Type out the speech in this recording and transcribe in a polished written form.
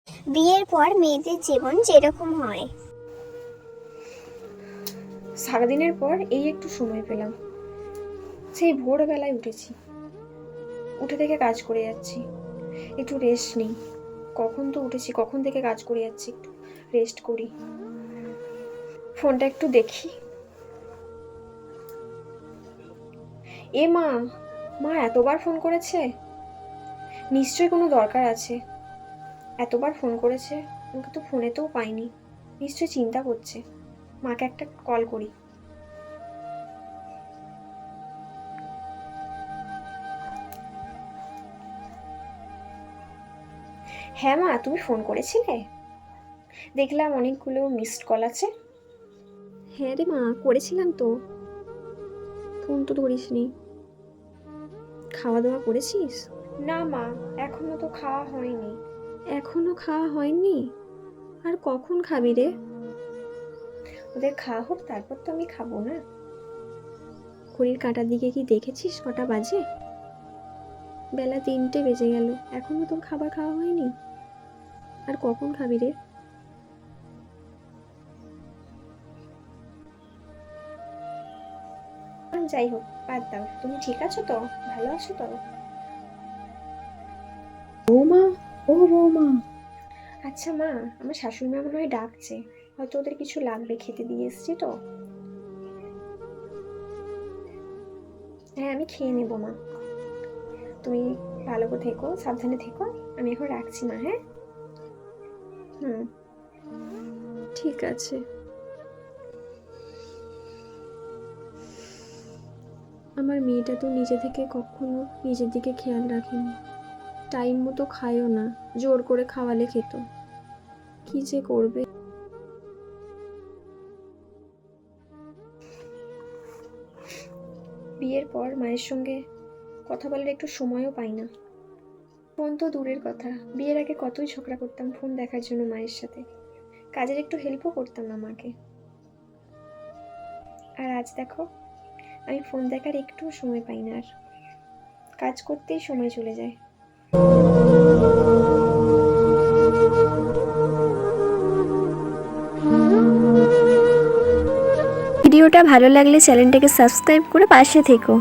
বিয়ের পর মেয়েদের জীবন যেরকম হয়। সারাদিনের পর এই একটু সময় পেলাম। সেই ভোরবেলায় উঠেছি, উঠে থেকে কাজ করে যাচ্ছি, একটু রেস্ট নেই। কখন তো উঠেছি, কখন থেকে কাজ করে যাচ্ছি, একটু রেস্ট করি, ফোনটা একটু দেখি। এ মা, মা এতবার ফোন করেছে, নিশ্চয়ই কোনো দরকার আছে। এতবার ফোন করেছে, আমাকে তো ফোনেতেও পাইনি, নিশ্চয়ই চিন্তা করছে। মাকে একটা কল করি। হ্যাঁ মা, তুমি ফোন করেছিলে? দেখলাম অনেকগুলো মিসড কল আছে। হ্যাঁ রে মা, করেছিলাম তো, ফোন তো ধরিসনি। খাওয়া দাওয়া করেছিস? না মা, এখনো তো খাওয়া হয়নি। এখনো খাওয়া হয়নি? আর কখন খাবি রে? ওদের খাওয়া হোক, তারপর তো আমি খাবো না। ঘড়ির কাঁটার দিকে কি দেখেছিস কটা বাজে? বেলা 3টে বেজে গেল, এখনো তোর খাবার খাওয়া হয়নি। আর কখন খাবি রে? যাই হোক, বাদ দাও। তুমি ঠিক আছো তো? ভালো আছো তো? বৌমা, ও বৌমা। আচ্ছা মা, আমার শাশুড়ি মা মনে হয় ডাকছে, হয়তো ওদের কিছু লাগবে, খেতে দিয়ে এসছি তো। হ্যাঁ, আমি খেয়ে নেবো মা। তুমি ভালো করে থেকো, সাবধানে থেকো। আমি এখন রাখছি মা। হ্যাঁ, হুম, ঠিক আছে। আমার মেয়েটা তো নিজে থেকে কখনো নিজের দিকে খেয়াল রাখেনি, টাইম মতো খায়ও না, জোর করে খাওয়ালে খেত। কি যে করবে। বিয়ের পর মায়ের সঙ্গে কথা বলার একটু সময়ও পাই না। ফোন তো দূরের কথা, বিয়ের আগে কতই ঝগড়া করতাম ফোন দেখার জন্য মায়ের সাথে, কাজের একটু হেল্পও করতাম না মাকে। আর আজ দেখো, আমি ফোন দেখার একটু সময় পাই না, আর কাজ করতেই সময় চলে যায়। ভিডিওটা ভালো লাগলে চ্যানেলটাকে সাবস্ক্রাইব করে পাশে থেকো।